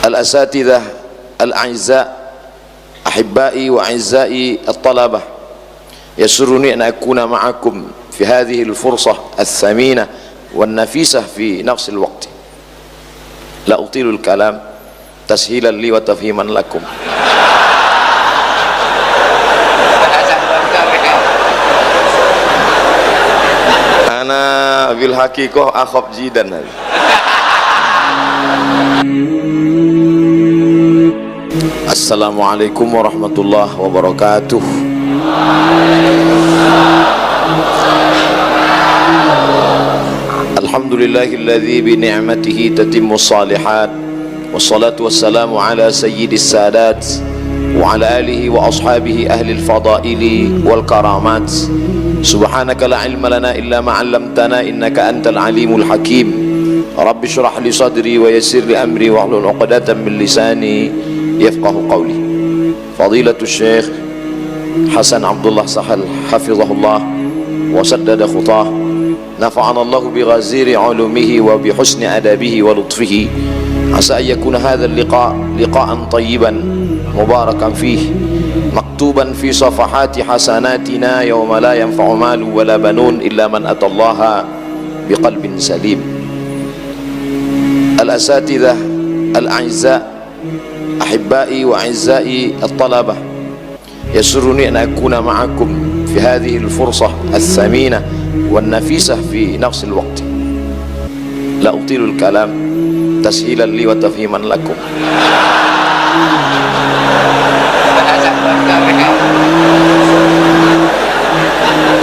Al-asatidzah al-a'izza, ahibbai wa a'izzai at-talabah, yasurruni an akuna ma'akum fi hadhihi al-fursah al-thamina wan-nafisah fi nafs al-waqt. La utilu al-kalam tashilan li wa tafhiman lakum. Ana bil haqiqah akhaf jidan. Assalamualaikum warahmatullahi wabarakatuh. Alhamdulillahilladzi bi ni'matihi tatimmu shalihat, wassalatu wassalamu ala sayyidis sadat wa ala alihi wa ashabihi ahli al-fadaili wal karamat. Subhanaka la ilma lana illa ma 'allamtana innaka antal alimul hakim. Rabbi shrah li sadri wa yassir li amri wahlul 'uqdatam min lisani yafqahu qawli. Fadilatul Syekh Hasan Abdullah Sahal hafizahullah wa saddada khutah, nafa'ana Allah bi ghaziri ulumihi wa bi husni adabihi wa lutfihi. Asa an yakuna hadha al-liqa liqa'an tayyiban mubarakan fihi, maktuban fi safahati hasanatina yawma la yanfa'u malu wala banun illa man atallaha biqalbin salim. Al-asatidzah al-a'izza, ahibbai wa a'izzai at-talabah, yasurruni an akuna ma'akum fi hadhihi al-fursah al-thamina wan-nafisah fi nafs al-waqt. La utilu al-kalam tashilan li wa tafhiman lakum.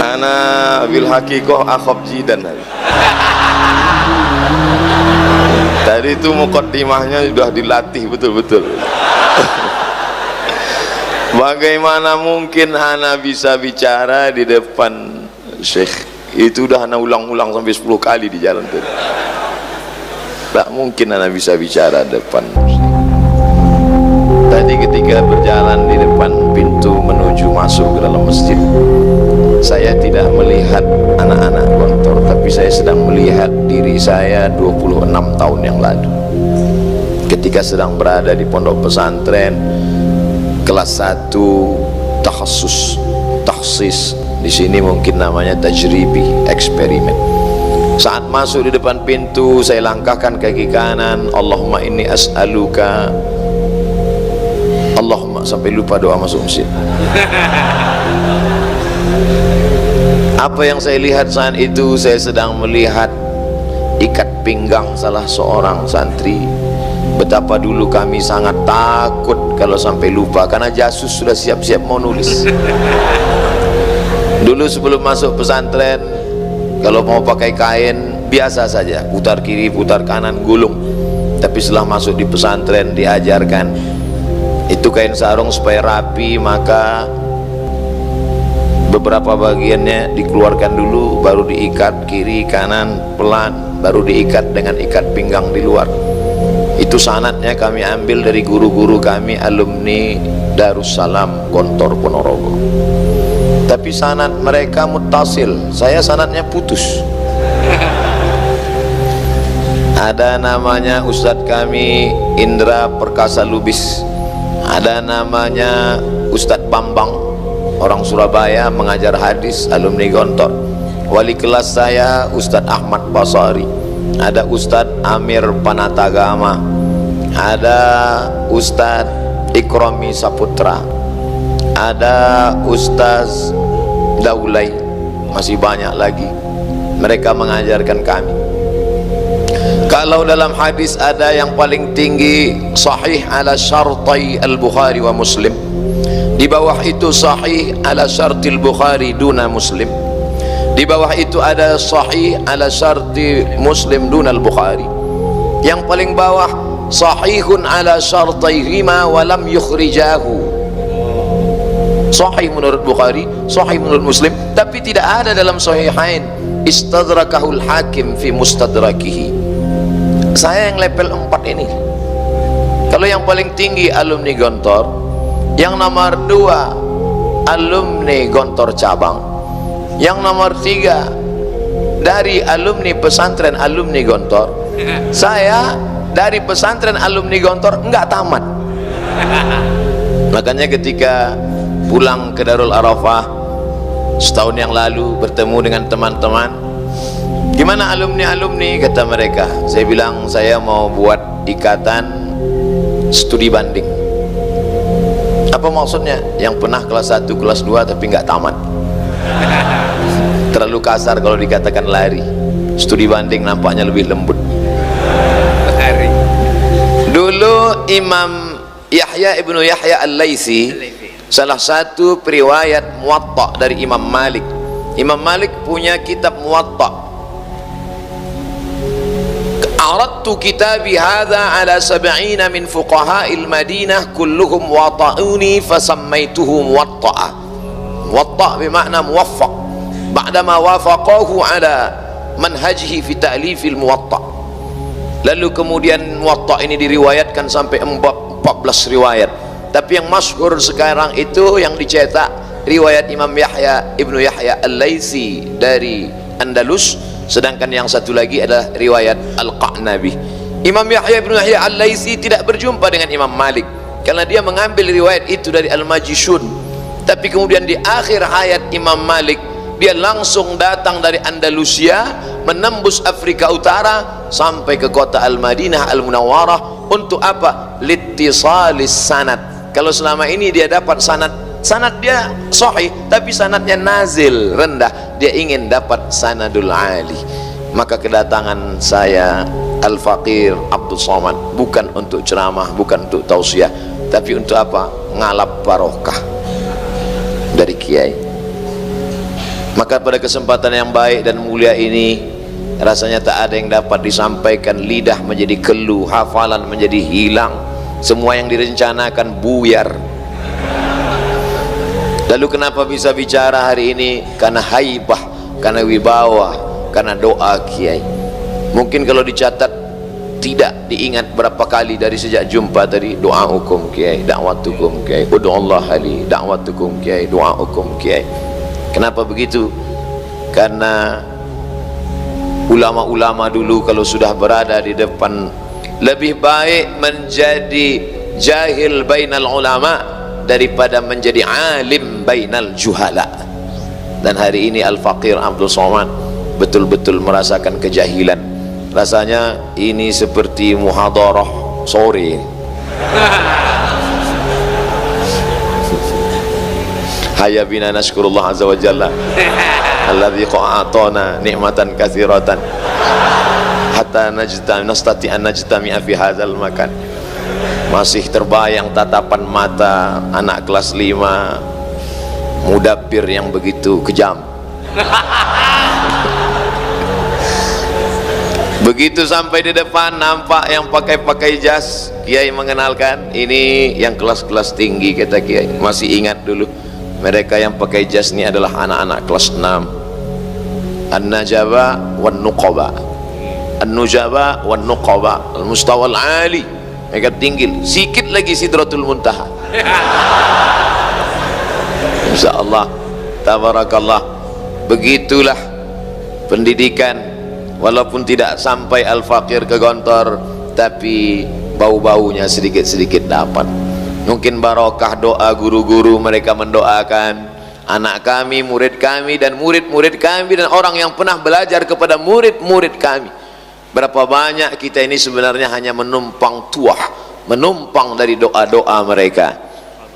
Ana bil haqiqah akhaf jidan. Tadi itu muqaddimahnya sudah dilatih betul-betul. Bagaimana mungkin ana bisa bicara di depan Syekh? Itu udah ana ulang-ulang sampai 10 kali di jalan itu. Tak mungkin ana bisa bicara depan Syekh. Tadi ketika berjalan di depan pintu menuju masuk ke dalam masjid, saya tidak melihat anak-anak gontor, tapi saya sedang melihat diri saya 26 tahun yang lalu ketika sedang berada di pondok pesantren kelas 1 takhsis, di sini mungkin namanya tajribi, eksperimen. Saat masuk di depan pintu, saya langkahkan kaki kanan, Allahumma inni as'aluka, Allahumma, sampai lupa doa masuk masjid. Apa yang saya lihat saat itu? Saya sedang melihat ikat pinggang salah seorang santri. Betapa dulu kami sangat takut kalau sampai lupa, karena jasus sudah siap-siap mau nulis. Dulu sebelum masuk pesantren, kalau mau pakai kain biasa saja, putar kiri putar kanan gulung. Tapi setelah masuk di pesantren diajarkan itu kain sarung supaya rapi, maka beberapa bagiannya dikeluarkan dulu, baru diikat kiri kanan pelan, baru diikat dengan ikat pinggang di luar. Itu sanadnya kami ambil dari guru-guru kami alumni Darussalam Gontor Ponorogo. Tapi sanad mereka muttasil, saya sanadnya putus. Ada namanya Ustadz kami Indra Perkasa Lubis, ada namanya Ustadz Bambang, orang Surabaya, mengajar hadis, alumni Gontor. Wali kelas saya Ustadz Ahmad Basari, ada Ustadz Amir Panatagama, ada Ustadz Ikromi Saputra, ada Ustadz Daulay, masih banyak lagi. Mereka mengajarkan kami. Kalau dalam hadis ada yang paling tinggi sahih ala syartai al-Bukhari wa Muslim, di bawah itu sahih ala syartil Bukhari duna Muslim, di bawah itu ada sahih ala syarti Muslim duna al-Bukhari, yang paling bawah sahihun ala syartaihima wa lam yukhrijahu. Sahih menurut Bukhari, sahih menurut Muslim, tapi tidak ada dalam sahihain. Istadrakahul Hakim fi mustadrakihi. Saya yang level 4 ini. Kalau yang paling tinggi alumni Gontor, yang nomor 2 alumni Gontor cabang, yang nomor 3 dari alumni pesantren alumni Gontor. Saya dari pesantren alumni Gontor enggak tamat. Makanya ketika pulang ke Darul Arafah setahun yang lalu bertemu dengan teman-teman, gimana alumni-alumni, kata mereka. Saya bilang saya mau buat ikatan studi banding. Apa maksudnya? Yang pernah kelas 1, kelas 2 tapi nggak tamat. Terlalu kasar kalau dikatakan lari. Studi banding nampaknya lebih lembut. Dulu Imam Yahya ibnu Yahya al-Laitsi, salah satu periwayat Muwatta dari Imam Malik. Imam Malik punya kitab Muwatta. Aradtu kitabi hadha ala 70 min fuqaha'il Madinah kulluhum wata'uni fasammaituhu Muwatta'a. Muwatta' bermakna muwaffaq. Ba'dama wafaqahu ala manhajihi fi ta'lifil Muwatta'. Lalu kemudian Muwatta' ini diriwayatkan sampai 14 riwayat. Tapi yang masyhur sekarang itu yang dicetak riwayat Imam Yahya ibnu Yahya al-Laitsi dari Andalus, sedangkan yang satu lagi adalah riwayat Al-Qa'nabi. Imam Yahya ibnu Yahya al-Laitsi tidak berjumpa dengan Imam Malik karena dia mengambil riwayat itu dari Al-Majishun. Tapi kemudian di akhir hayat Imam Malik, dia langsung datang dari Andalusia, menembus Afrika Utara sampai ke kota Al-Madinah Al-Munawwarah. Untuk apa? Littisalis sanad. Kalau selama ini dia dapat sanad dia sahih tapi sanadnya nazil, rendah. Dia ingin dapat sanadul ali. Maka kedatangan saya Al-Faqir Abdul Somad bukan untuk ceramah, bukan untuk tausiah, tapi untuk apa? Ngalap barokah dari kiai. Maka pada kesempatan yang baik dan mulia ini, rasanya tak ada yang dapat disampaikan. Lidah menjadi keluh, hafalan menjadi hilang, semua yang direncanakan buyar. Lalu kenapa bisa bicara hari ini? Karena haibah, karena wibawa, karena doa kiai. Mungkin kalau dicatat tidak diingat berapa kali dari sejak jumpa tadi. Doa hukum kiai, dakwatukum kiai, ud'ullah li, dakwatukum kiai, doa hukum kiai. Kenapa begitu? Karena ulama-ulama dulu kalau sudah berada di depan, lebih baik menjadi jahil bainal ulama daripada menjadi alim bainal juhala. Dan hari ini Al-Faqir Abdul Somad betul-betul merasakan kejahilan. Rasanya ini seperti muhadarah sore. Hayya bina nashkurullah azza wa jalla alladzi qa'atana ni'matan katsiratan hatta nastati an najtami'a fi hadzal makan. Masih terbayang tatapan mata anak kelas 5 mudabbir yang begitu kejam. Begitu sampai di depan, nampak yang pakai jas, kiai mengenalkan, ini yang kelas-kelas tinggi, kata kiai. Masih ingat dulu, mereka yang pakai jas ini adalah anak-anak kelas 6. An-Najaba wan Nuqaba, An-Nujaba wan Nuqaba, al-mustawa al-ali, mereka tinggi, sikit lagi Sidratul Muntaha. Insyaallah, tabarakallah. Begitulah pendidikan, walaupun tidak sampai Al-Faqir ke Gontor, tapi bau-baunya sedikit-sedikit dapat. Mungkin barokah doa guru-guru, mereka mendoakan anak kami, murid kami, dan murid-murid kami, dan orang yang pernah belajar kepada murid-murid kami. Berapa banyak kita ini sebenarnya hanya menumpang tuah, menumpang dari doa-doa mereka.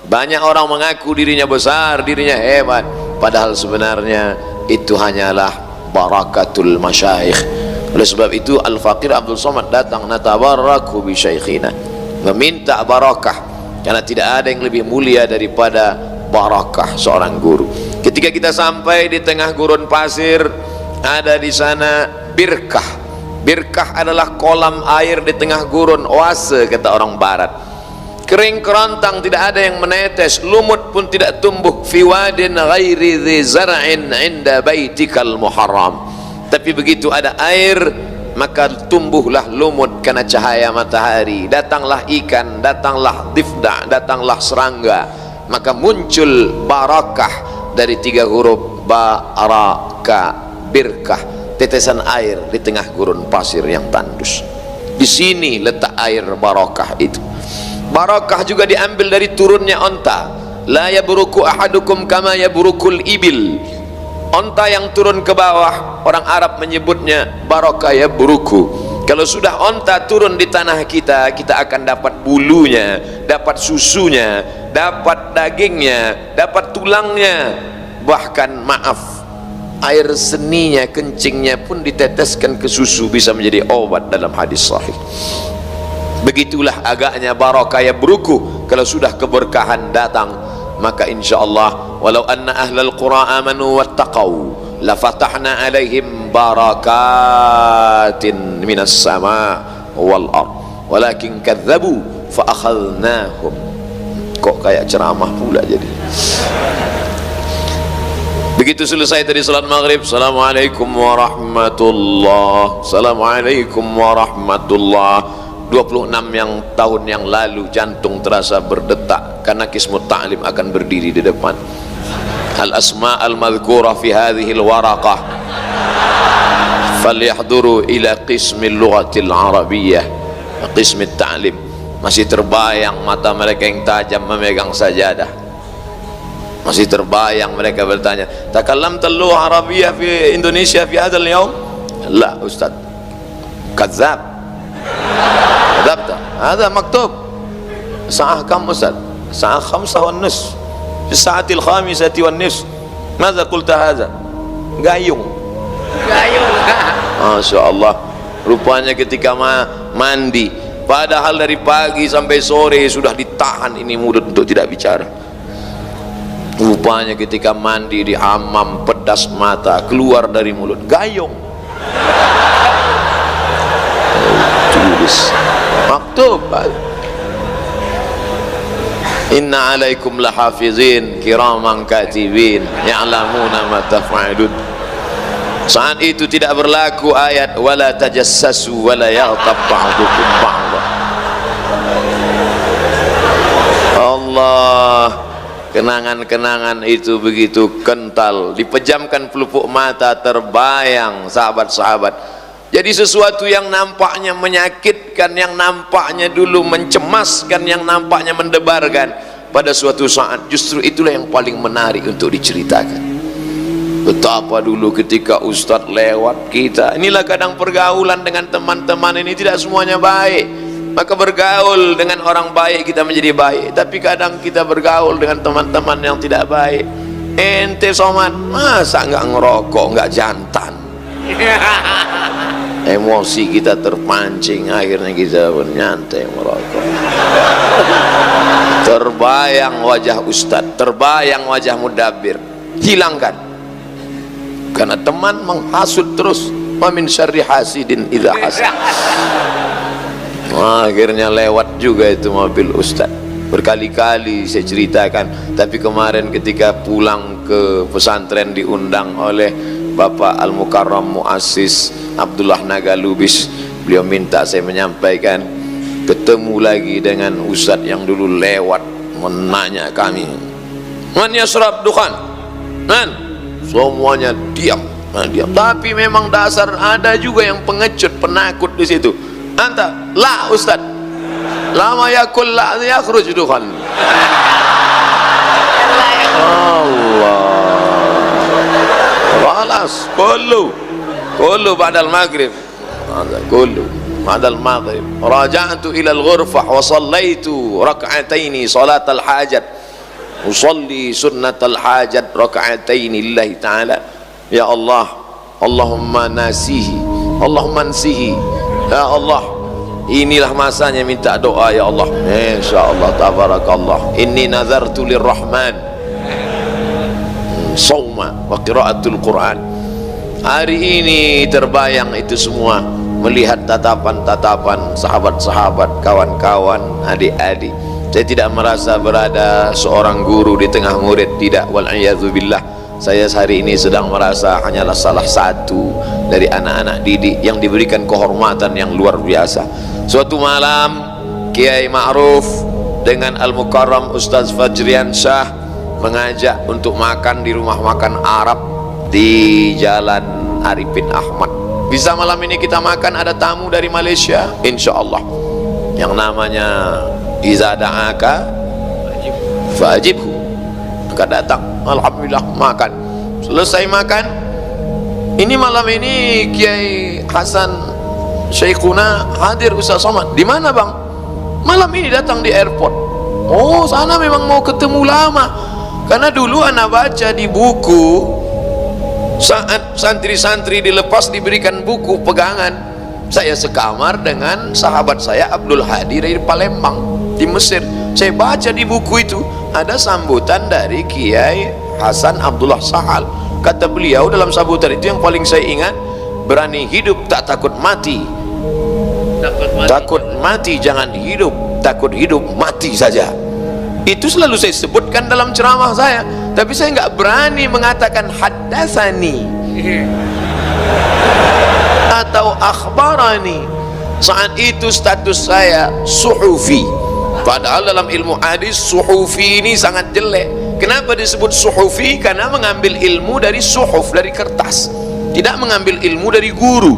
Banyak orang mengaku dirinya besar, dirinya hebat, padahal sebenarnya itu hanyalah barakatul masyayikh. Oleh sebab itu Al-Faqir Abdul Somad datang, natabarraku bi syaikhina, meminta barakah, karena tidak ada yang lebih mulia daripada barakah seorang guru. Ketika kita sampai di tengah gurun pasir, ada di sana birkah. Birkah adalah kolam air di tengah gurun, oase kata orang barat. Kering kerontang, tidak ada yang menetes, lumut pun tidak tumbuh. Fi wadin ghairi dhi zar'in inda baitikal muharram. Tapi begitu ada air, maka tumbuhlah lumut karena cahaya matahari. Datanglah ikan, datanglah difda, datanglah serangga. Maka muncul barakah dari 3 huruf baraka, birkah, tetesan air di tengah gurun pasir yang tandus. Di sini letak air barakah itu. Barakah juga diambil dari turunnya onta. La yabruku ahadukum kama yabrukul ibil. Onta yang turun ke bawah, orang Arab menyebutnya barakah yabruku. Kalau sudah onta turun di tanah kita, kita akan dapat bulunya, dapat susunya, dapat dagingnya, dapat tulangnya, bahkan maaf, air seninya, kencingnya pun diteteskan ke susu, bisa menjadi obat dalam hadis sahih. Begitulah agaknya barakah yabruku. Kalau sudah keberkahan datang, maka insyaallah, walau anna ahlal qura amanu wattaqau la fatahna alaihim barakatin minas sama wal ard walakin kadzabu fa akhadnahum. Kok kayak ceramah pula jadi. Begitu selesai tadi salat maghrib, assalamualaikum warahmatullah, assalamualaikum warahmatullah. 26 tahun yang lalu jantung terasa berdetak karena Qismut Ta'lim akan berdiri di depan. Al asma al madhkura fi hadhihi al waraqah falyahduru ila qismil lughatil arabiyyah, qismit ta'lim. Masih terbayang mata mereka yang tajam memegang sajadah. Masih terbayang mereka bertanya, takallamta al-lugha arabiyyah fi Indonesia fi hadzal yawm? La ustaz, kadzab. كذبت هذا مكتوب الساعة كم أستاذ؟ الساعة 5:30 في الساعة 5:30. ماذا قلت هذا؟ gayung. Masya Allah. Rupanya ketika mandi, padahal dari pagi sampai sore sudah ditahan ini mulut untuk tidak bicara. Rupanya ketika mandi di hammam, pedas mata keluar dari mulut, gayung. Tulis maktub, inna alaikum lahafizin kiraman katibin ya'lamuna ma taf'alun. Saat itu tidak berlaku ayat wala tajassasu wala yaghtab ba'dukum ba'da. Allah, kenangan-kenangan itu begitu kental, dipejamkan pelupuk mata, terbayang sahabat-sahabat. Jadi sesuatu yang nampaknya menyakitkan, yang nampaknya dulu mencemaskan, yang nampaknya mendebarkan, pada suatu saat justru itulah yang paling menarik untuk diceritakan. Betapa dulu ketika ustadz lewat kita, inilah kadang pergaulan dengan teman-teman ini tidak semuanya baik. Maka bergaul dengan orang baik kita menjadi baik, tapi kadang kita bergaul dengan teman-teman yang tidak baik. Ente Somad, masa nggak ngerokok, nggak jantan? Emosi kita terpancing, akhirnya kita bernyantai merokok. Terbayang wajah ustadz, terbayang wajah mudabbir, hilangkan. Karena teman menghasut terus. Wa min syarri hasidin idza hasad. Akhirnya lewat juga itu mobil ustadz. Berkali-kali saya ceritakan, tapi kemarin ketika pulang ke pesantren diundang oleh Bapak Al-Mukarram Muassis Abdullah Nagalubis, beliau minta saya menyampaikan, ketemu lagi dengan ustadz yang dulu lewat menanya kami, man yasrab dukhan, man, semuanya diam, diam. Tapi memang dasar ada juga yang pengecut, penakut di situ. Anta, la ustadz, lama yakul la yakhruj dukhan. Allah. Khalas, kullu ba'dal maghrib, kullu ba'dal maghrib raja'tu ila al-ghurfah wa sallaitu rak'ataini salat al-hajat, usalli sunnat al-hajat rak'ataini lillahi ta'ala. Ya Allah, Allahumma nasihi, Allahumma nsihi, ya Allah, inilah masanya minta doa ya Allah. Insyaallah, tabarakallah, inni nazartu lirrahman sauma wa qiraatul Quran. Hari ini terbayang itu semua, melihat tatapan-tatapan sahabat-sahabat, kawan-kawan, adik-adik. Saya tidak merasa berada seorang guru di tengah murid, tidak, wal'iyadzubillah. Saya hari ini sedang merasa hanyalah salah satu dari anak-anak didik yang diberikan kehormatan yang luar biasa. Suatu malam Kiai Ma'ruf dengan Al-Mukarram Ustaz Fajrian Syah mengajak untuk makan di rumah makan Arab di Jalan Arifin Ahmad. Bisa malam ini kita makan, ada tamu dari Malaysia, insya Allah, yang namanya iza da'aka fa'ajibhu, maka datang, alhamdulillah makan. Selesai makan, ini malam ini Kiai Hasan Syekhuna hadir. Ustaz Somad, di mana bang? Malam ini datang di airport. Oh, sana memang mau ketemu lama, karena dulu anak baca di buku saat santri-santri dilepas diberikan buku pegangan. Saya sekamar dengan sahabat saya Abdul Hadi dari Palembang di Mesir. Saya baca di buku itu ada sambutan dari Kiai Hasan Abdullah Sahal. Kata beliau dalam sambutan itu yang paling saya ingat, berani hidup tak takut mati. Takut mati jangan hidup, takut hidup mati saja. Itu selalu saya sebutkan dalam ceramah saya, tapi saya nggak berani mengatakan haddatsani atau akhbarani. Saat itu status saya suhufi, padahal dalam ilmu hadis suhufi ini sangat jelek. Kenapa disebut suhufi? Karena mengambil ilmu dari suhuf, dari kertas, tidak mengambil ilmu dari guru.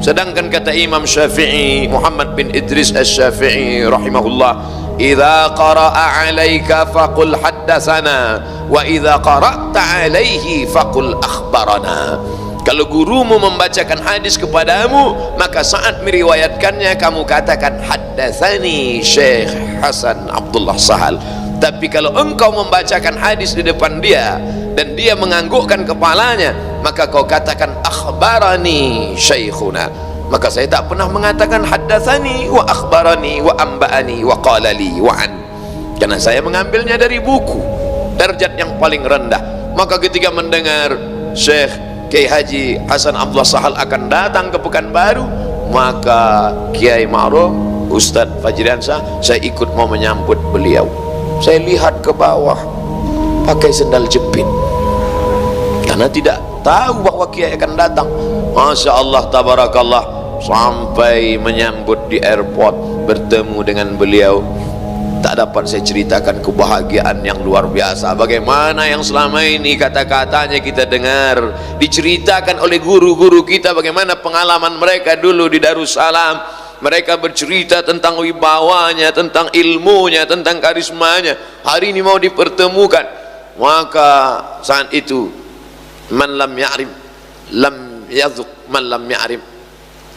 Sedangkan kata Imam Syafi'i, Muhammad bin Idris Asy-Syafi'i rahimahullah, idza qara'a 'alaika faqul haddatsana wa idza qara'ta 'alaihi faqul akhbarana. Kalau gurumu membacakan hadis kepadamu, maka saat meriwayatkannya kamu katakan haddatsani Syekh Hasan Abdullah Sahal. Tapi kalau engkau membacakan hadis di depan dia dan dia menganggukkan kepalanya, maka kau katakan akhbarani syekhuna. Maka saya tak pernah mengatakan haddatsani wa akhbarani wa amba'ani wa qala li wa an, karena saya mengambilnya dari buku, derajat yang paling rendah. Maka ketika mendengar Syekh Kiai Haji Hasan Abdullah Sahal akan datang ke Pekanbaru, maka Kiai Ma'ruf Ustadz Fajriansyah, saya ikut mau menyambut beliau. Saya lihat ke bawah pakai sendal jepit, karena tidak tahu bahwa Kiai akan datang. Masya Allah, tabarakallah, sampai menyambut di airport, bertemu dengan beliau, tak dapat saya ceritakan kebahagiaan yang luar biasa. Bagaimana yang selama ini kata-katanya kita dengar diceritakan oleh guru-guru kita, bagaimana pengalaman mereka dulu di Darussalam. Mereka bercerita tentang wibawanya, tentang ilmunya, tentang karismanya. Hari ini mau dipertemukan. Maka saat itu, man lam ya'rif lam yadzuq man lam ya'rif.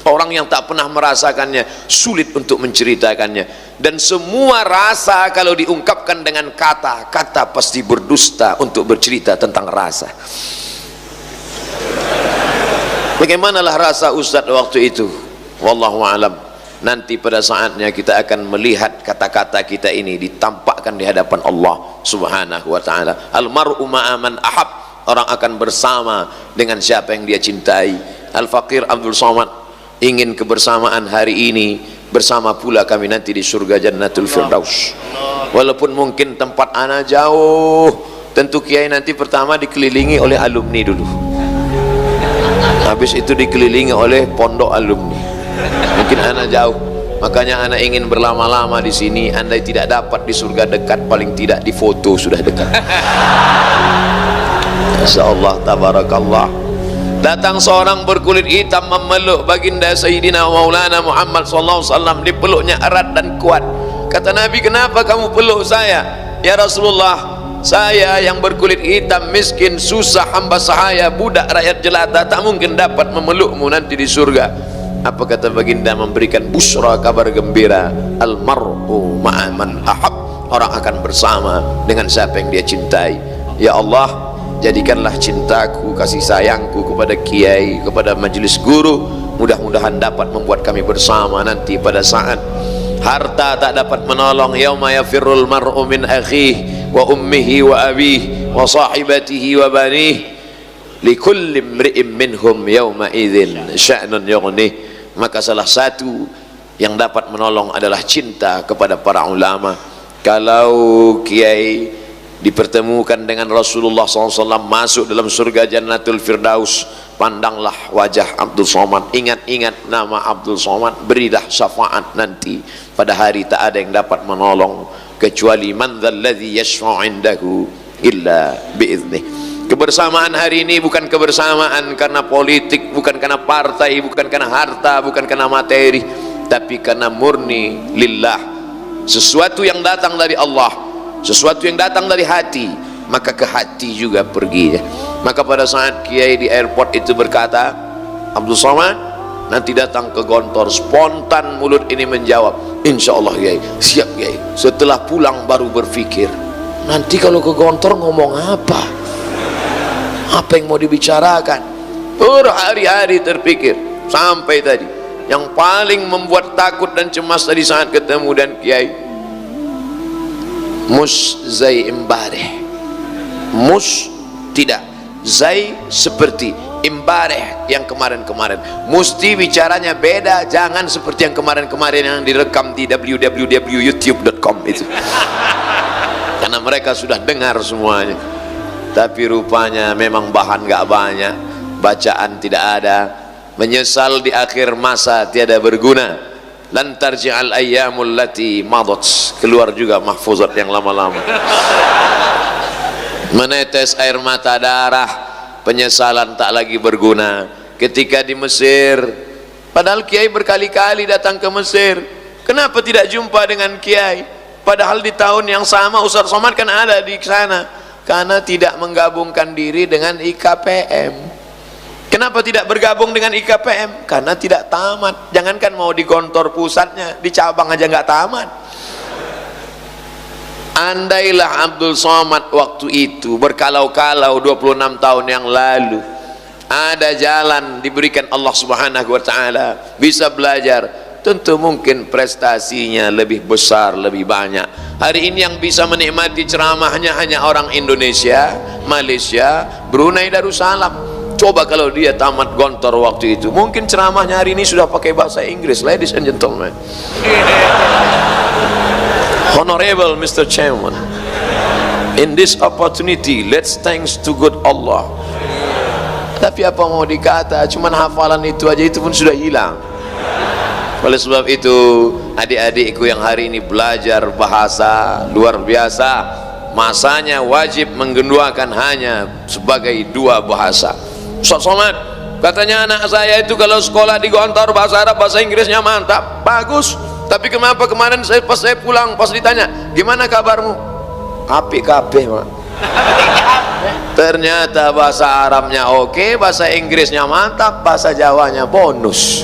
Orang yang tak pernah merasakannya sulit untuk menceritakannya. Dan semua rasa kalau diungkapkan dengan kata-kata pasti berdusta untuk bercerita tentang rasa. Bagaimanalah rasa Ustadz waktu itu? Wallahu a'lam. Nanti pada saatnya kita akan melihat kata-kata kita ini ditampakkan di hadapan Allah Subhanahu wa ta'ala. Al-mar'u ma'a man ahab. Orang akan bersama dengan siapa yang dia cintai. Al-Faqir Abdul Somad ingin kebersamaan hari ini bersama pula kami nanti di surga Jannatul Firdaus. Walaupun mungkin tempat ana jauh, tentu Kiai nanti pertama dikelilingi oleh alumni dulu, habis itu dikelilingi oleh pondok alumni. Mungkin ana jauh, makanya ana ingin berlama-lama di sini. Andai tidak dapat di surga dekat, paling tidak di foto sudah dekat. Insyaallah, tabarakallah. Datang seorang berkulit hitam memeluk baginda Sayyidina Maulana Muhammad sallallahu alaihi wasallam, dipeluknya erat dan kuat. Kata Nabi, kenapa kamu peluk saya? Ya Rasulullah, saya yang berkulit hitam, miskin, susah, hamba sahaya, budak rakyat jelata, tak mungkin dapat memelukmu nanti di surga. Apa kata baginda? Memberikan busra, kabar gembira. Al-mar'u ma'a man ahab. Orang akan bersama dengan siapa yang dia cintai. Ya Allah, jadikanlah cintaku, kasih sayangku kepada Kiai, kepada majelis guru, mudah-mudahan dapat membuat kami bersama nanti pada saat harta tak dapat menolong. Yauma yafirrul mar'u min akhihi wa ummihi wa abihi wa sahibatihi wa banihi likulli imri'in minhum yawma idzin sya'nun yughnih. Maka salah satu yang dapat menolong adalah cinta kepada para ulama. Kalau Kiai dipertemukan dengan Rasulullah SAW, masuk dalam surga Jannatul Firdaus, pandanglah wajah Abdul Somad, ingat-ingat nama Abdul Somad, berilah syafaat nanti pada hari tak ada yang dapat menolong kecuali man dzalladzi yashfa'u 'indahu illa bi'idzni. Kebersamaan hari ini bukan kebersamaan karena politik, bukan karena partai, bukan karena harta, bukan karena materi, tapi karena murni lillah. Sesuatu yang datang dari Allah, sesuatu yang datang dari hati, maka ke hati juga pergi. Maka pada saat Kiai di airport itu berkata, Abdul Somad nanti datang ke Gontor, spontan mulut ini menjawab, insya Allah Kiai, siap Kiai. Setelah pulang baru berpikir, nanti kalau ke Gontor ngomong apa yang mau dibicarakan. Berhari-hari terpikir sampai tadi. Yang paling membuat takut dan cemas tadi saat ketemu dan Kiai, mus zai imbareh, mus tidak, zai seperti, imbareh yang kemarin-kemarin. Mesti bicaranya beda, jangan seperti yang kemarin-kemarin yang direkam di www.youtube.com itu. Karena mereka sudah dengar semuanya. Tapi rupanya memang bahan gak banyak, bacaan tidak ada, menyesal di akhir masa tiada berguna. Lan tarji'al ayyamul lati madat, keluar juga mahfuzat yang lama-lama. Menetes air mata darah, penyesalan tak lagi berguna. Ketika di Mesir, padahal Kiai berkali-kali datang ke Mesir, kenapa tidak jumpa dengan Kiai? Padahal di tahun yang sama Ustaz Somad kan ada di sana. Karena tidak menggabungkan diri dengan IKPM. Kenapa tidak bergabung dengan IKPM? Karena tidak tamat. Jangankan mau di Gontor pusatnya, di cabang aja nggak tamat. Andailah Abdul Somad waktu itu berkalau-kalau 26 tahun yang lalu, ada jalan diberikan Allah Subhanahu wa taala, bisa belajar, tentu mungkin prestasinya lebih besar, lebih banyak. Hari ini yang bisa menikmati ceramahnya hanya orang Indonesia, Malaysia, Brunei Darussalam. Coba kalau dia tamat Gontor waktu itu, mungkin ceramahnya hari ini sudah pakai bahasa Inggris. Ladies and gentlemen, Honorable Mr. Chairman, in this opportunity, let's thanks to good Allah. Tapi apa mau dikata, cuman hafalan itu aja itu pun sudah hilang. Oleh sebab itu, adik-adikku yang hari ini belajar bahasa luar biasa, masanya wajib menggenduakan hanya sebagai 2 bahasa. Ustaz Somad, katanya anak saya itu kalau sekolah di Gontor bahasa Arab, bahasa Inggrisnya mantap, bagus. Tapi kenapa kemarin pas saya pulang, pas ditanya, gimana kabarmu? Apik kabeh, Mak. Ternyata bahasa Arabnya oke, bahasa Inggrisnya mantap, bahasa Jawanya bonus.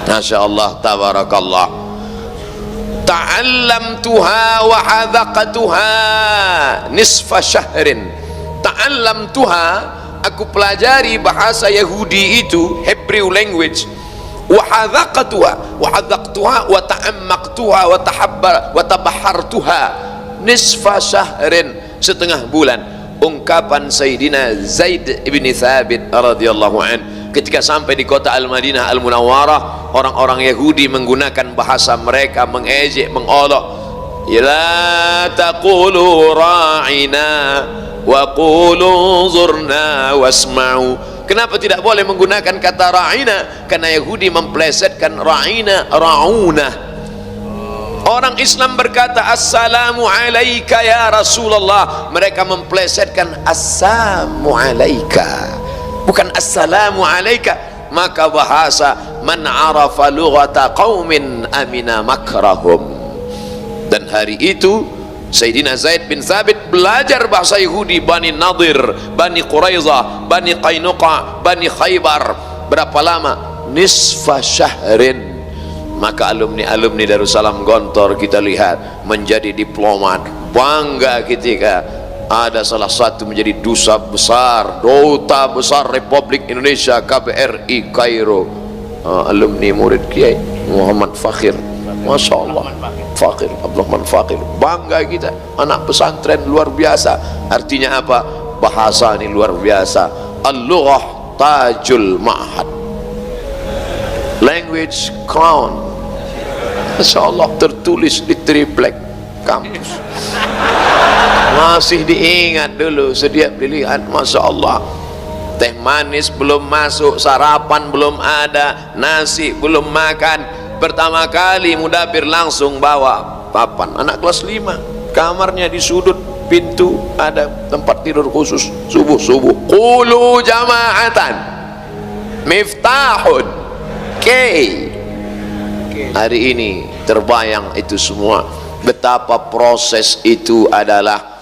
Masya Allah, tabarakallah. Ta'allamtuha wa hadaqatuha nisfa syahrin. Ta'allamtuha, aku pelajari bahasa Yahudi itu, Hebrew language. Wa hadaqatuha, wa hadaqtuha wa ta'ammaqtuha wa tabahartuha nisfa syahrin, setengah bulan. Ungkapan Sayyidina Zaid ibn Thabit radhiyallahu anhu ketika sampai di kota Al-Madinah Al-Munawwarah, orang-orang Yahudi menggunakan bahasa mereka, mengejek, mengolok. La taqulu ra'ina wa qulu zurna wasma'u. Kenapa tidak boleh menggunakan kata ra'ina? Karena Yahudi memplesetkan ra'ina, ra'una. Orang Islam berkata assalamu alaika ya Rasulullah, mereka memplesetkan assalamu alaika, bukan assalamu alaika. Maka bahasa man arafa lughata qaumin amina makrahum. Dan hari itu Sayyidina Zaid bin Thabit belajar bahasa Yahudi, Bani Nadir, Bani Quraizah, Bani Qainuqa, Bani Khaybar. Berapa lama? Nisfa syahrin. Maka alumni-alumni Darussalam Gontor kita lihat menjadi diplomat, bangga ketika ada salah satu menjadi duta besar Republik Indonesia KBRI Kairo, alumni murid Kiai Muhammad Fakhir. Masya Allah, Fakhir, Abdurrahman Fakhir, bangga kita, anak pesantren luar biasa. Artinya apa? Bahasa ini luar biasa. Al-lughah tajul ma'had, language crown. Masya Allah, tertulis di triplek kampus. Masih diingat dulu setiap dilihat. Masya Allah, teh manis belum masuk, sarapan belum ada, nasi belum makan. Pertama kali mudabir langsung bawa papan, anak kelas 5, kamarnya di sudut pintu ada tempat tidur khusus. Subuh qulu jama'atan miftahun hari ini terbayang itu semua. Betapa proses itu adalah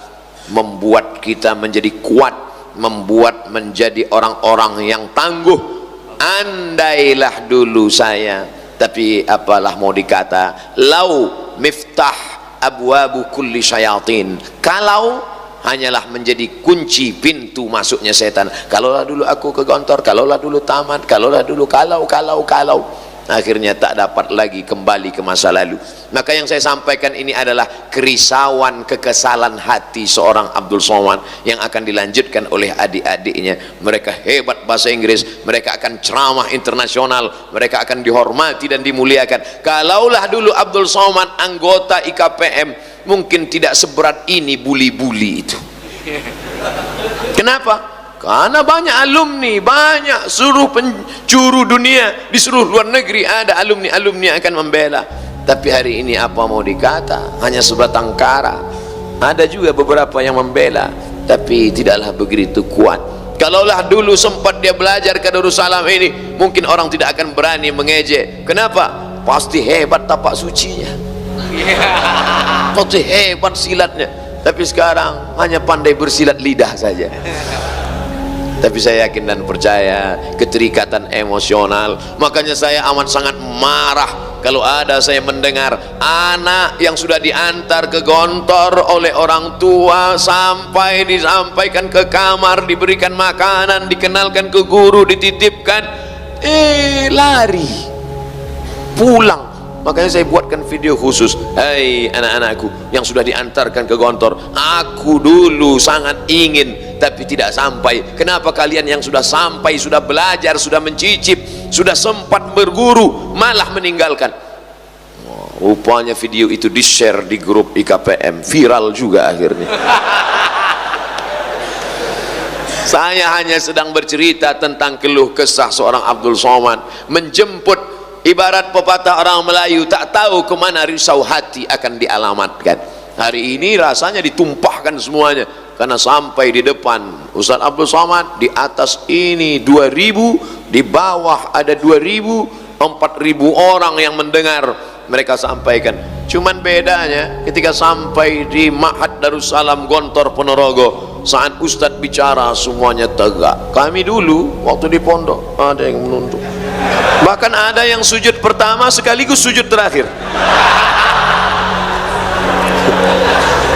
membuat kita menjadi kuat, membuat menjadi orang-orang yang tangguh. Andailah dulu saya, tapi apalah mau dikata, lau miftah abwabu kulli syayatin, kalau hanyalah menjadi kunci pintu masuknya setan. Kalaulah dulu aku ke kantor, kalaulah dulu tamat, kalaulah dulu kalau akhirnya tak dapat lagi kembali ke masa lalu. Maka yang saya sampaikan ini adalah kerisauan, kekesalan hati seorang Abdul Somad yang akan dilanjutkan oleh adik-adiknya. Mereka hebat bahasa Inggris, mereka akan ceramah internasional, mereka akan dihormati dan dimuliakan. Kalaulah dulu Abdul Somad anggota IKPM, mungkin tidak seberat ini buli-buli itu. Kenapa? Karena banyak alumni, banyak seluruh penjuru dunia, di seluruh luar negeri ada alumni-alumni yang akan membela. Tapi hari ini apa mau dikata, hanya sebatang kara. Ada juga beberapa yang membela, tapi tidaklah begitu kuat. Kalaulah dulu sempat dia belajar ke Darussalam ini, mungkin orang tidak akan berani mengejek. Kenapa? Pasti hebat tapak sucinya, pasti hebat silatnya. Tapi sekarang hanya pandai bersilat lidah saja. Tapi saya yakin dan percaya keterikatan emosional. Makanya saya amat sangat marah kalau ada saya mendengar anak yang sudah diantar ke gontor oleh orang tua, sampai disampaikan ke kamar, diberikan makanan, dikenalkan ke guru, dititipkan, lari pulang. Makanya saya buatkan video khusus. Hai anak-anakku yang sudah diantarkan ke gontor, aku dulu sangat ingin tapi tidak sampai. Kenapa kalian yang sudah sampai, sudah belajar, sudah mencicip, sudah sempat berguru, malah meninggalkan? Rupanya video itu di-share di grup IKPM, viral juga akhirnya. Saya hanya sedang bercerita tentang keluh kesah seorang Abdul Somad menjemput. Ibarat pepatah orang Melayu, tak tahu kemana risau hati akan dialamatkan. Hari ini rasanya ditumpahkan semuanya, karena sampai di depan Ustaz Abdul Somad, di atas ini 2000, di bawah ada 2000, 4000 orang yang mendengar mereka sampaikan. Cuman bedanya ketika sampai di Ma'had Darussalam Gontor Ponorogo, saat Ustadz bicara semuanya tegak. Kami dulu waktu di pondok ada yang menunduk, bahkan ada yang sujud pertama sekaligus sujud terakhir.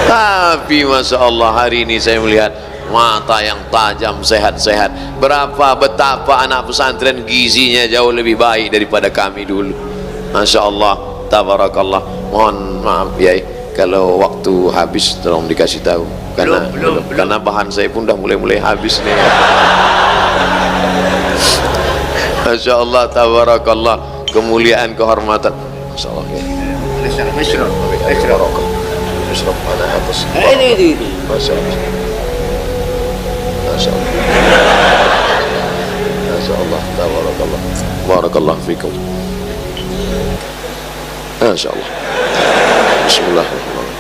Tapi Masya Allah, hari ini saya melihat mata yang tajam, sehat-sehat. Betapa anak pesantren gizinya jauh lebih baik daripada kami dulu. Masya Allah, tabarakallah. Mohon maaf ya, kalau waktu habis tolong dikasih tahu, karena karena bahan saya pun dah mulai habis nih. Masya Allah, tabarakallah, kemuliaan, kehormatan. Masya Allah. Mana atas ini. Masya Allah. Masya Allah. Masya Allah, tabarakallah. Barakallah fikum. Masya Allah. Bismillahirrahmanirrahim.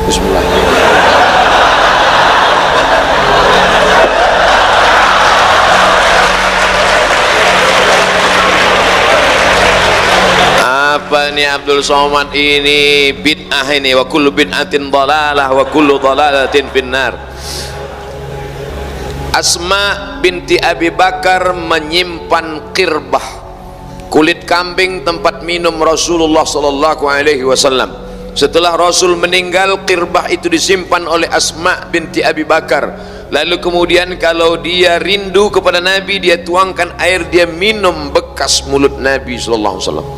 Bismillahirrahmanirrahim. Apa nih Abdul Somad ini? Bid'ah ini. Wa kullu bid'atin dhalalah wa kullu dhalalatin finnar. Asma binti Abi Bakar menyimpan qirbah, kulit kambing, tempat minum Rasulullah sallallahu alaihi wasallam. Setelah Rasul meninggal, qirbah itu disimpan oleh Asma binti Abi Bakar. Lalu kemudian kalau dia rindu kepada Nabi, dia tuangkan air, dia minum bekas mulut Nabi sallallahu alaihi wasallam.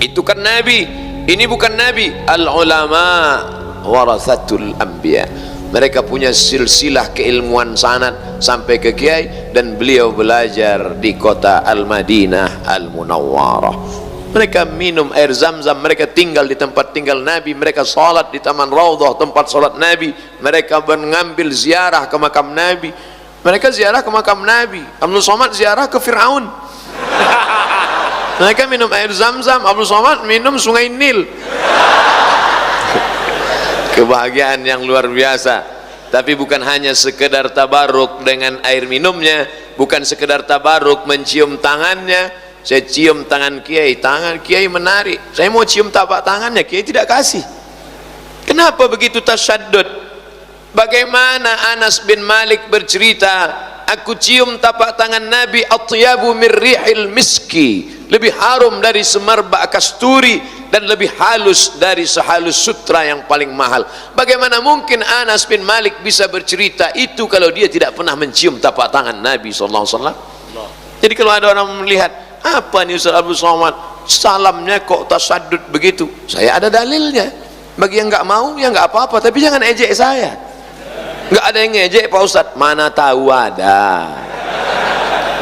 Itu kan Nabi, ini bukan Nabi. Al ulama warathatul anbiya. Mereka punya silsilah keilmuan sanad sampai ke kiai, dan beliau belajar di kota Al-Madinah Al-Munawwarah. Mereka minum air Zam-Zam, mereka tinggal di tempat tinggal Nabi, mereka salat di Taman Raudhah, tempat salat Nabi, mereka mengambil ziarah ke makam Nabi, mereka ziarah ke makam Nabi. Abdul Somad ziarah ke Fir'aun. Mereka minum air Zam-Zam, Abdul Somad minum sungai Nil. Kebahagiaan yang luar biasa. Tapi bukan hanya sekedar tabaruk dengan air minumnya, bukan sekedar tabaruk mencium tangannya. Saya cium tangan kiai, tangan kiai menarik, saya mau cium tapak tangannya, kiai tidak kasih. Kenapa begitu tasyaddud? Bagaimana Anas bin Malik bercerita, aku cium tapak tangan Nabi, atyabu min rihil miski, lebih harum dari semerbak kasturi dan lebih halus dari sehalus sutra yang paling mahal. Bagaimana mungkin Anas bin Malik bisa bercerita itu kalau dia tidak pernah mencium tapak tangan Nabi SAW? Jadi kalau ada orang melihat, apa nih Ustaz Abdul Somad, salamnya kok tasaddud begitu, saya ada dalilnya. Bagi yang nggak mau ya nggak apa-apa, tapi jangan ejek saya. Nggak ada yang ngejek Pak Ustadz, mana tahu ada.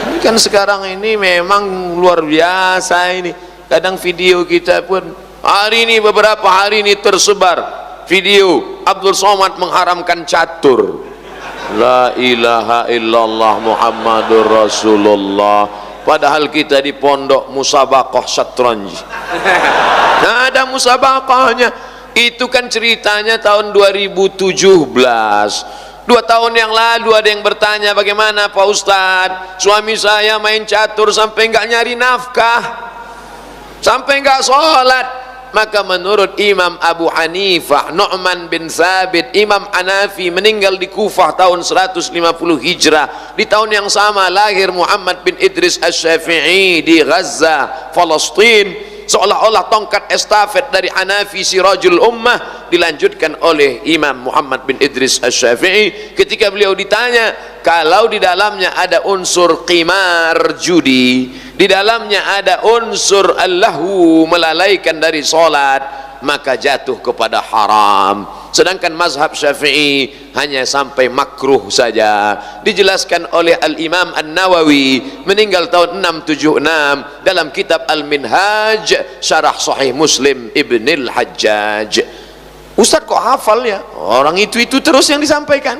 Ini kan sekarang ini memang luar biasa ini. Kadang video kita pun hari ini, beberapa hari ini tersebar video Abdul Somad mengharamkan catur. La ilaha illallah Muhammadur Rasulullah. Padahal kita di pondok musabaqah syatranj. Nah, ada musabaqahnya. Itu kan ceritanya tahun 2017. 2 tahun yang lalu ada yang bertanya, bagaimana Pak Ustadz, suami saya main catur sampai nggak nyari nafkah, sampai nggak sholat. Maka menurut Imam Abu Hanifah, Nu'man bin Thabit, Imam Hanafi, meninggal di Kufah tahun 150 Hijrah. Di tahun yang sama lahir Muhammad bin Idris Asy-Syafi'i di Gaza, Palestina. Seolah-olah tongkat estafet dari Hanafi Sirajul Ummah dilanjutkan oleh Imam Muhammad bin Idris Asy-Syafi'i. Ketika beliau ditanya, kalau di dalamnya ada unsur qimar, judi, di dalamnya ada unsur allahu, melalaikan dari solat, maka jatuh kepada haram. Sedangkan mazhab Syafi'i hanya sampai makruh saja. Dijelaskan oleh Al-Imam An-Nawawi, meninggal tahun 676, dalam kitab Al-Minhaj Syarah Sahih Muslim Ibnil Hajjaj. Ustaz kok hafal ya? Orang itu terus yang disampaikan.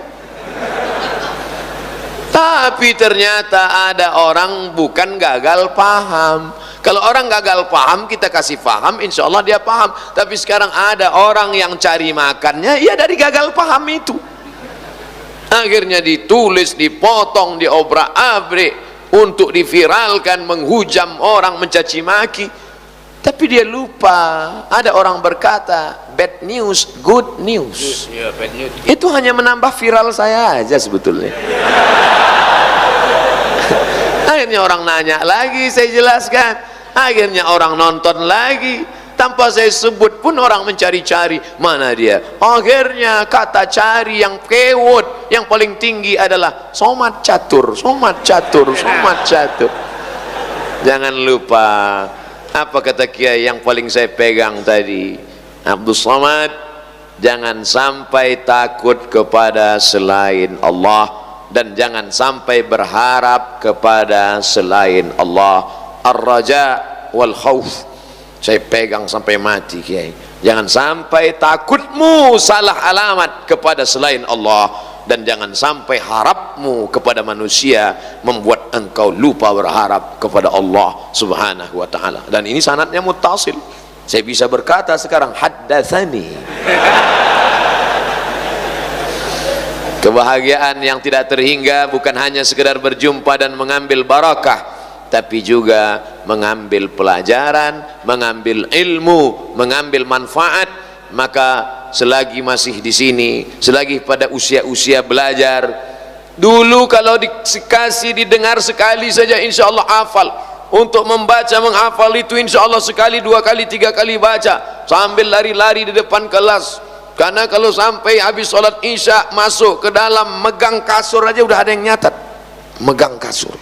Tapi ternyata ada orang bukan gagal paham. Kalau orang gagal paham, kita kasih paham, insya Allah dia paham. Tapi sekarang ada orang yang cari makannya ya dari gagal paham itu. Akhirnya ditulis, dipotong, diobrak-abrik untuk diviralkan, menghujam orang, mencaci maki. Tapi dia lupa, ada orang berkata bad news, good news. Itu hanya menambah viral saya aja sebetulnya. Akhirnya orang nanya lagi, saya jelaskan. Akhirnya orang nonton lagi, tanpa saya sebut pun orang mencari-cari mana dia. Akhirnya kata cari yang kewot, yang paling tinggi adalah somat catur, somat catur, somat catur. Jangan lupa, apa kata kiai yang paling saya pegang tadi, Abdul Somad, jangan sampai takut kepada selain Allah, dan jangan sampai berharap kepada selain Allah. Ar-raja wal khauf, saya pegang sampai mati kiai. Jangan sampai takutmu salah alamat kepada selain Allah, dan jangan sampai harapmu kepada manusia membuat engkau lupa berharap kepada Allah Subhanahu wa ta'ala. Dan ini sanadnya muttasil, saya bisa berkata sekarang haddatsani. Kebahagiaan yang tidak terhingga bukan hanya sekedar berjumpa dan mengambil barakah, tapi juga mengambil pelajaran, mengambil ilmu, mengambil manfaat. Maka selagi masih di sini, selagi pada usia-usia belajar, dulu kalau dikasih didengar sekali saja insya Allah hafal. Untuk membaca, menghafal itu insya Allah sekali, 2 kali, 3 kali baca sambil lari-lari di depan kelas. Karena kalau sampai habis sholat isya masuk ke dalam, megang kasur aja udah ada yang nyatat, megang kasur,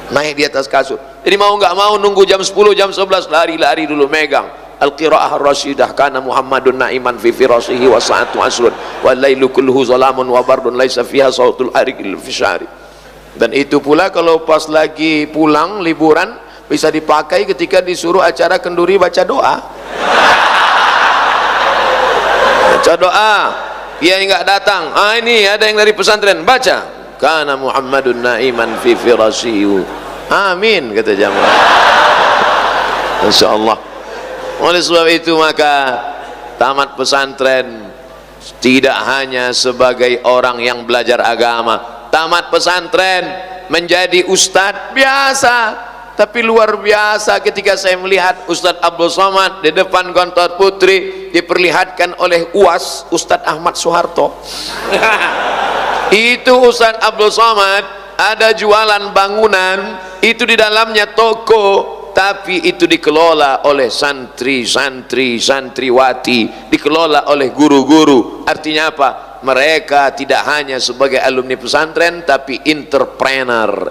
naik di atas kasur. Jadi mau nggak mau nunggu jam 10, jam 11 lari-lari dulu megang. Al-qiraah ar-rasyidah, kana Muhammadun na'iman fi firashihi wa sa'atu asrun wa lailu kulluhu zalamun wa bardun laisa fiha sautul ariqil fishari. Dan itu pula kalau pas lagi pulang liburan bisa dipakai ketika disuruh acara kenduri baca doa. Baca doa, kiai nggak datang, ini ada yang dari pesantren, baca kana Muhammadun na'iman fi firashihi, amin kata jamaah. Masya Allah. Oleh sebab itu maka tamat pesantren tidak hanya sebagai orang yang belajar agama, tamat pesantren menjadi ustadz biasa, tapi luar biasa ketika saya melihat Ustadz Abdul Somad di depan Gontor Putri diperlihatkan oleh UAS Ustadz Ahmad Soeharto. Itu Ustadz Abdul Somad ada jualan bangunan, itu di dalamnya toko, tapi itu dikelola oleh santri-santri, santriwati, dikelola oleh guru-guru. Artinya apa? Mereka tidak hanya sebagai alumni pesantren, tapi entrepreneur.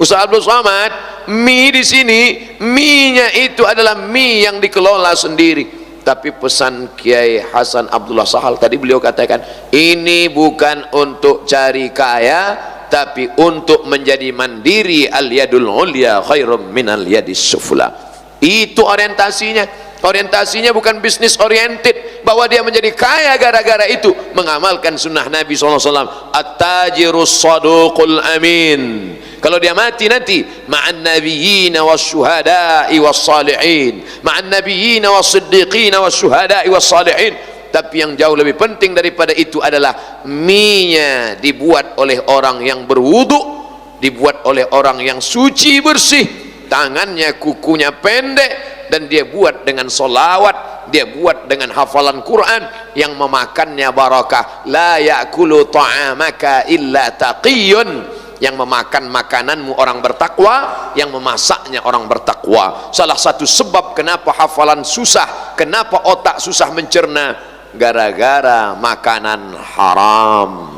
Ustaz Abdul Somad, mie di sini, mie-nya itu adalah mie yang dikelola sendiri. Tapi pesan Kiai Hasan Abdullah Sahal tadi, beliau katakan, ini bukan untuk cari kaya, tapi untuk menjadi mandiri. Al-yadul ulya khairum minal yadis sufla. Itu orientasinya bukan bisnis oriented, bahwa dia menjadi kaya gara-gara itu mengamalkan sunnah Nabi SAW. At-tajirus saduqul amin. Kalau dia mati nanti ma'an nabiyyin wasyuhada'i wassalihin, ma'an nabiyyin wassiddiqin wasyuhada'i wassalihin. Tapi yang jauh lebih penting daripada itu adalah mie-nya dibuat oleh orang yang berwudu, dibuat oleh orang yang suci bersih, tangannya kukunya pendek, dan dia buat dengan solawat, dia buat dengan hafalan Quran, yang memakannya barakah. La ya'kulu ta'amaka illa taqiyun. Yang memakan makananmu orang bertakwa, yang memasaknya orang bertakwa. Salah satu sebab kenapa hafalan susah, kenapa otak susah mencerna, gara-gara makanan haram.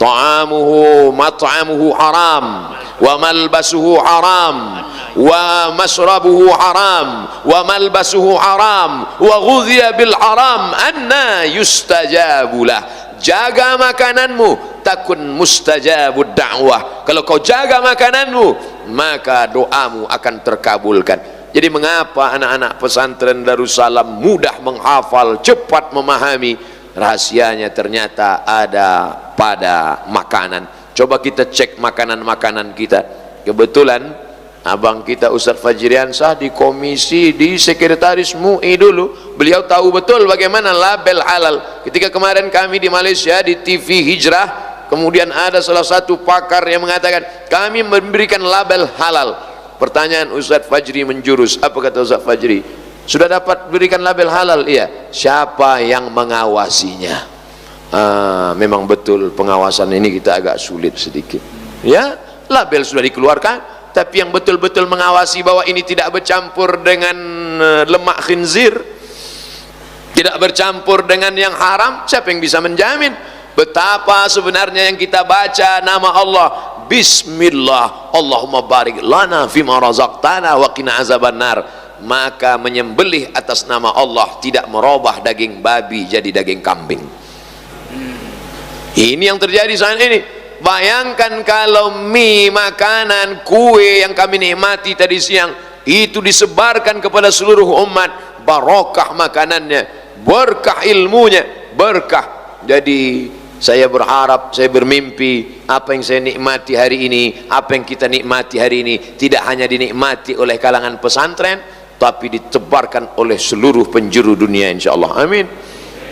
Ta'amuhu mat'amuhu haram, wa malbasuhu haram, wa masrabuhu haram, wa malbasuhu haram, wa ghudhiya bil haram, anna yustajabulah. Jaga makananmu, takun mustajabud da'wah. Kalau kau jaga makananmu, maka doamu akan terkabulkan. Jadi mengapa anak-anak pesantren Darussalam mudah menghafal, cepat memahami? Rahasianya ternyata ada pada makanan. Coba kita cek makanan-makanan kita. Kebetulan abang kita Ustaz Fajriansah di komisi, di sekretaris MUI dulu, beliau tahu betul bagaimana label halal. Ketika kemarin kami di Malaysia di TV Hijrah, kemudian ada salah satu pakar yang mengatakan kami memberikan label halal. Pertanyaan Ustaz Fajri menjurus, apa kata Ustaz Fajri? Sudah dapat berikan label halal? Iya. Siapa yang mengawasinya? Memang betul pengawasan ini kita agak sulit sedikit. Ya, label sudah dikeluarkan, tapi yang betul-betul mengawasi bahwa ini tidak bercampur dengan lemak khinzir, tidak bercampur dengan yang haram, siapa yang bisa menjamin? Betapa sebenarnya yang kita baca nama Allah, Bismillah, Allahumma barik lana fima razaqtana wa qina azabannar, maka menyembelih atas nama Allah tidak merubah daging babi jadi daging kambing. Ini yang terjadi saat ini. Bayangkan kalau mie, makanan, kue yang kami nikmati tadi siang itu disebarkan kepada seluruh umat, barokah makanannya, berkah ilmunya, berkah. Jadi saya berharap, saya bermimpi apa yang saya nikmati hari ini, apa yang kita nikmati hari ini tidak hanya dinikmati oleh kalangan pesantren, tapi ditebarkan oleh seluruh penjuru dunia, insyaallah. Amin.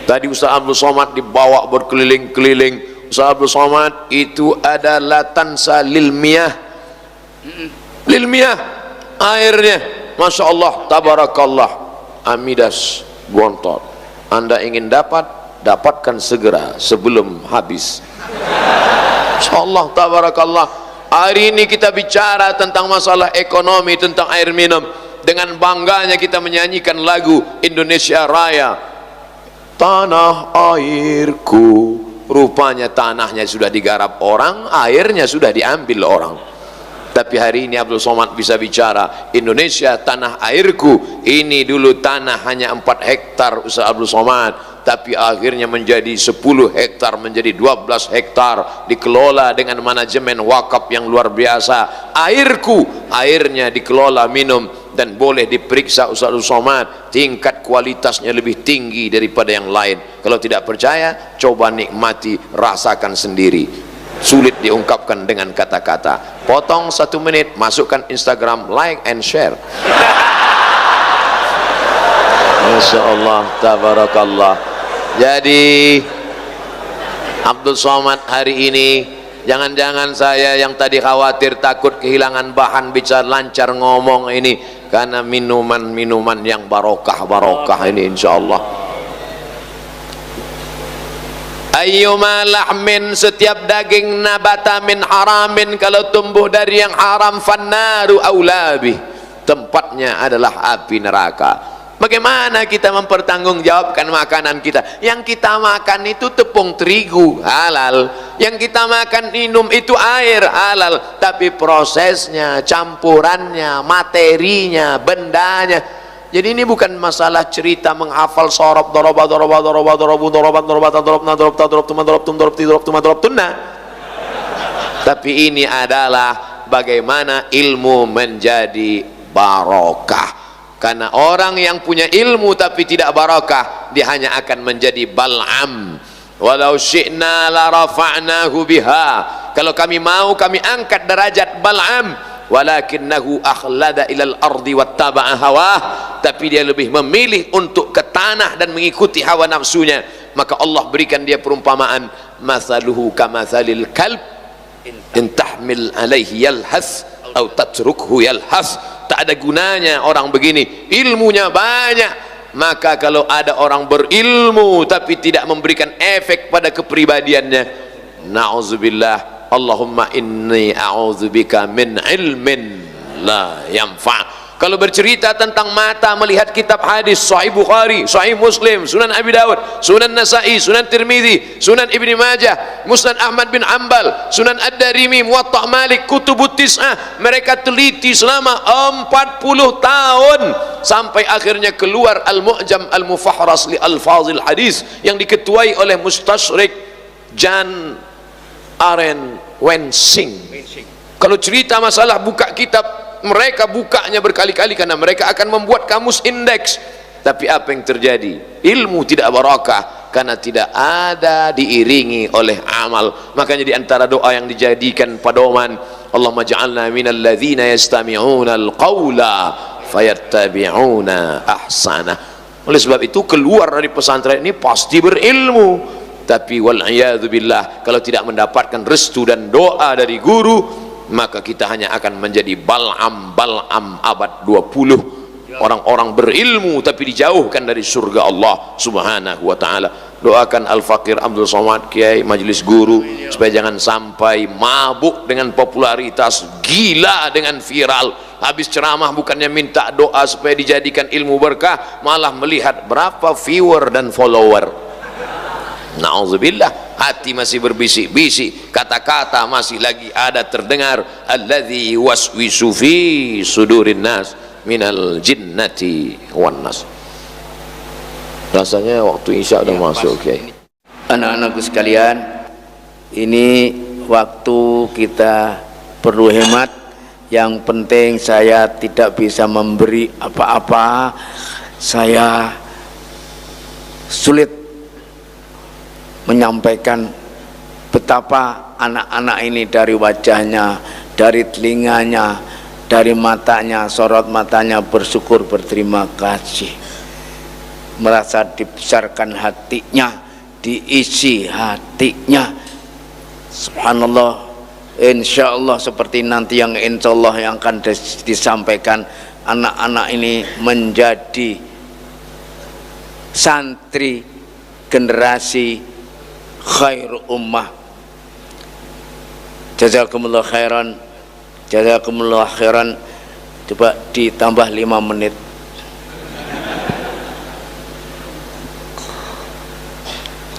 Tadi Ustaz Abdul Somad dibawa berkeliling-keliling. Ustaz Abdul Somad itu adalah tansa lil miyah, airnya, Masya Allah, tabarakallah, Amidas Gontor. Anda ingin dapatkan segera sebelum habis. Masya Allah, tabarakallah. Hari ini kita bicara tentang masalah ekonomi, tentang air minum. Dengan bangganya kita menyanyikan lagu Indonesia Raya, tanah airku. Rupanya tanahnya sudah digarap orang, airnya sudah diambil orang. Tapi hari ini Abdul Somad bisa bicara, Indonesia tanah airku. Ini dulu tanah hanya 4 hektar Ustaz Abdul Somad, tapi akhirnya menjadi 10 hektar, menjadi 12 hektar, dikelola dengan manajemen wakaf yang luar biasa. Airku, airnya dikelola minum, dan boleh diperiksa Ustaz Abdul Somad, tingkat kualitasnya lebih tinggi daripada yang lain. Kalau tidak percaya, coba nikmati, rasakan sendiri. Sulit diungkapkan dengan kata-kata. Potong 1 menit, masukkan Instagram, like and share. Masya Allah, tabarakallah. Jadi Abdul Somad hari ini, jangan-jangan saya yang tadi khawatir takut kehilangan bahan bicara lancar ngomong ini karena minuman-minuman yang barokah ini insyaallah. Ayyuma lahmin, setiap daging nabata min haramin, kalau tumbuh dari yang haram, fannaru aulabi, tempatnya adalah api neraka. Bagaimana kita mempertanggungjawabkan makanan kita? Yang kita makan itu tepung terigu, halal. Yang kita makan minum itu air, halal. Tapi prosesnya, campurannya, materinya, bendanya. Jadi ini bukan masalah cerita menghafal sorob, tapi ini adalah bagaimana ilmu menjadi barokah. Karena orang yang punya ilmu tapi tidak barakah, dia hanya akan menjadi bal'am. Walau syi'na la rafa'nahu biha, kalau kami mau kami angkat derajat bal'am, walakinnahu akhlada ilal ardi wattaba'a hawah, tapi dia lebih memilih untuk ke tanah dan mengikuti hawa nafsunya. Maka Allah berikan dia perumpamaan, mathaluhu kamathalil kalb in tahmil alaihi yalhas atau tatrukhu yalhas. Tak ada gunanya orang begini, ilmunya banyak. Maka kalau ada orang berilmu tapi tidak memberikan efek pada kepribadiannya, na'udzubillah, Allahumma inni a'udzubika min ilmin la yanfa'. Kalau bercerita tentang mata melihat kitab hadis, Sahih Bukhari, Sahih Muslim, Sunan Abi Dawud, Sunan Nasa'i, Sunan Tirmidzi, Sunan Ibni Majah, Musnad Ahmad bin Ambal, Sunan Ad-Darimi, Muwatta' Malik, Kutubut Tis'ah, mereka teliti selama 40 tahun sampai akhirnya keluar Al-Mu'jam Al-Mufahras li Alfazil Hadis yang diketuai oleh Mustashrik Jan Aren Wensing. Kalau cerita masalah buka kitab, mereka bukanya berkali-kali karena mereka akan membuat kamus indeks. Tapi apa yang terjadi? Ilmu tidak barakah karena tidak ada diiringi oleh amal. Makanya di antara doa yang dijadikan pedoman, Allahumma ja'alna minal ladzina yastami'una al-qawla fayattabi'una ahsana. Oleh sebab itu keluar dari pesantren ini pasti berilmu. Tapi wal'iyadzu billah, kalau tidak mendapatkan restu dan doa dari guru, maka kita hanya akan menjadi bal'am abad 20, orang-orang berilmu tapi dijauhkan dari surga Allah subhanahu wa ta'ala. Doakan Al-Fakir Abdul Somad, Kiai, Majelis Guru, supaya jangan sampai mabuk dengan popularitas, gila dengan viral. Habis ceramah bukannya minta doa supaya dijadikan ilmu berkah, malah melihat berapa viewer dan follower. Na'udzubillah, hati masih berbisik-bisik, kata-kata masih lagi ada terdengar, alladzi waswisu fi sudurin nas minal jinnati wan nas. Rasanya waktu Isya udah masuk. Okay. Anak-anakku sekalian, ini waktu kita perlu hemat. Yang penting saya tidak bisa memberi apa-apa, saya sulit menyampaikan betapa anak-anak ini dari wajahnya, dari telinganya, dari matanya, sorot matanya bersyukur, berterima kasih, merasa dibesarkan hatinya, diisi hatinya. Subhanallah, insya Allah seperti nanti yang insya Allah yang akan disampaikan, anak-anak ini menjadi santri generasi khair ummah. Jazakumullah khairan, jazakumullah khairan. Coba ditambah 5 menit.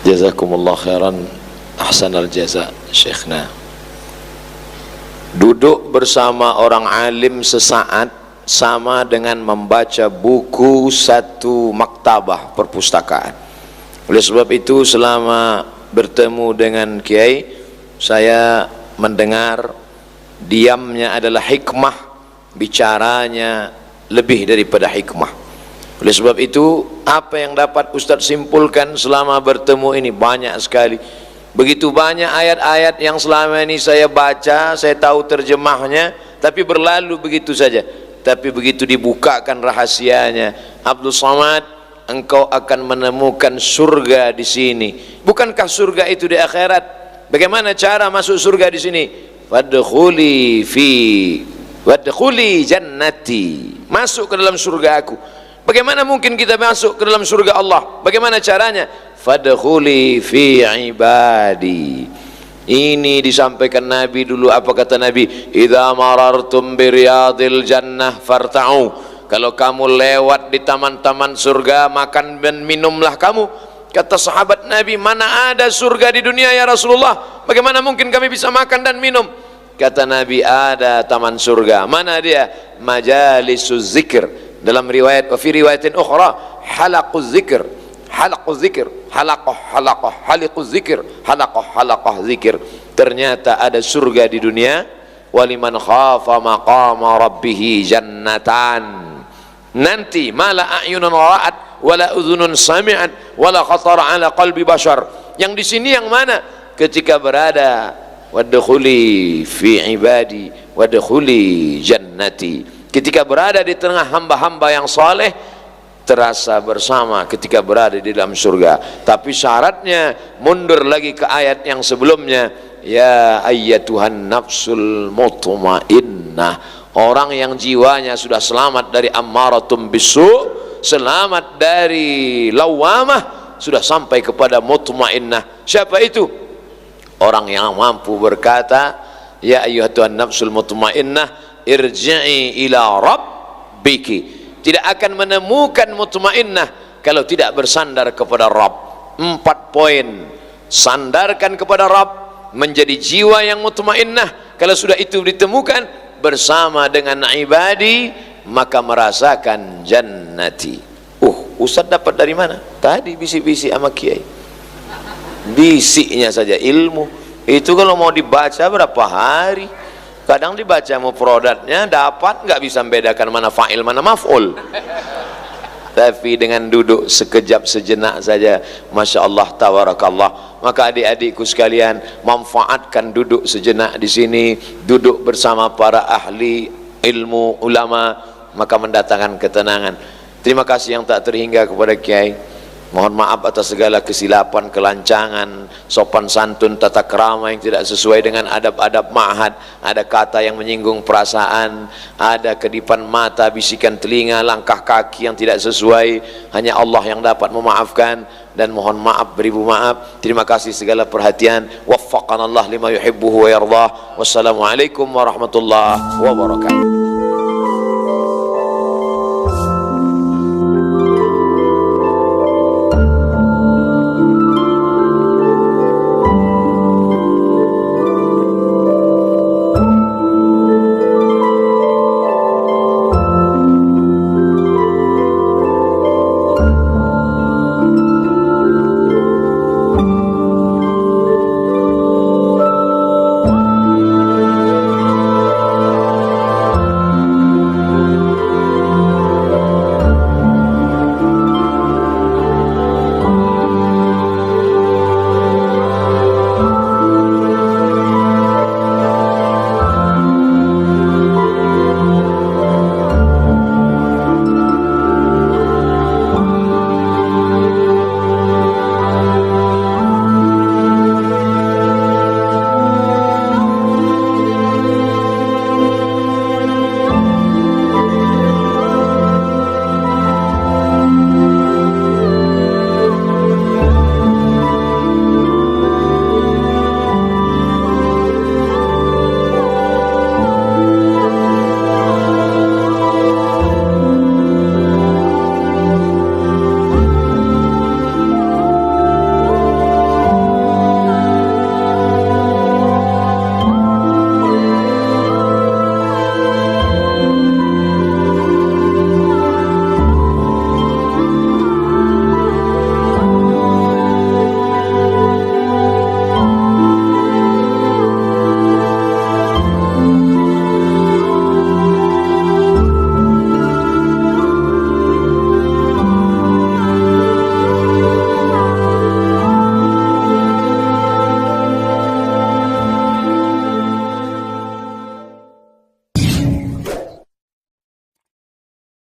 Jazakumullah khairan, ahsanal jaza syekhna. Duduk bersama orang alim sesaat sama dengan membaca buku satu maktabah perpustakaan. Oleh sebab itu selama bertemu dengan Kiai, saya mendengar diamnya adalah hikmah, bicaranya lebih daripada hikmah. Oleh sebab itu apa yang dapat Ustadz simpulkan selama bertemu ini banyak sekali. Begitu banyak ayat-ayat yang selama ini saya baca, saya tahu terjemahnya, tapi berlalu begitu saja. Tapi begitu dibukakan rahasianya, Abdul Somad engkau akan menemukan surga di sini. Bukankah surga itu di akhirat? Bagaimana cara masuk surga di sini? Wadkhuli jannati, masuk ke dalam surga aku. Bagaimana mungkin kita masuk ke dalam surga Allah? Bagaimana caranya? Fadkhuli fi ibadi. Ini disampaikan Nabi dulu. Apa kata Nabi? Idza marartum biriyadil jannah farta'u. Kalau kamu lewat di taman-taman surga, makan dan minumlah kamu. Kata sahabat Nabi, mana ada surga di dunia ya Rasulullah? Bagaimana mungkin kami bisa makan dan minum? Kata Nabi, ada taman surga. Mana dia? Majalisuz zikr. Dalam riwayat, fi riwayatin ukhra, halaquz zikr. Halaquz zikr, halaquz zikr, halaqah zikir. Ternyata ada surga di dunia. Waliman khafa maqama rabbih jannatan. Nanti mala a'yunun ra'at wala udhunun sami'at wala khatara ala qalbi bashar. Yang di sini yang mana? Ketika berada wadkhuli fi ibadi wadkhuli jannati. Ketika berada di tengah hamba-hamba yang saleh, terasa bersama ketika berada di dalam surga. Tapi syaratnya, mundur lagi ke ayat yang sebelumnya, ya ayyatuhan nafsul mutmainnah, orang yang jiwanya sudah selamat dari ammaratum bisu, selamat dari lawamah, sudah sampai kepada mutmainnah. Siapa itu? Orang yang mampu berkata, ya ayyatuhan nafsul mutmainnah irji'i ila rabbiki. Tidak akan menemukan mutmainnah kalau tidak bersandar kepada Rabb. 4 poin. Sandarkan kepada Rabb, menjadi jiwa yang mutmainnah. Kalau sudah itu ditemukan bersama dengan ibadi, maka merasakan jannati. Ustaz dapat dari mana? Tadi bisik-bisik sama kiai. Bisiknya saja ilmu. Itu kalau mau dibaca berapa hari? Kadang dibaca mufradatnya dapat, nggak bisa membedakan mana fa'il mana maf'ul. Tapi dengan duduk sekejap sejenak saja, masya Allah, tabarakallah. Maka adik-adikku sekalian, manfaatkan duduk sejenak di sini, duduk bersama para ahli ilmu ulama, maka mendatangkan ketenangan. Terima kasih yang tak terhingga kepada Kiai. Mohon maaf atas segala kesilapan, kelancangan, sopan santun, tata krama yang tidak sesuai dengan adab-adab ma'had. Ada kata yang menyinggung perasaan, ada kedipan mata, bisikan telinga, langkah kaki yang tidak sesuai. Hanya Allah yang dapat memaafkan, dan mohon maaf beribu maaf. Terima kasih segala perhatian. Waffaqanallah lima yuhibbuhu wa yardah. Wassalamualaikum warahmatullahi wabarakatuh.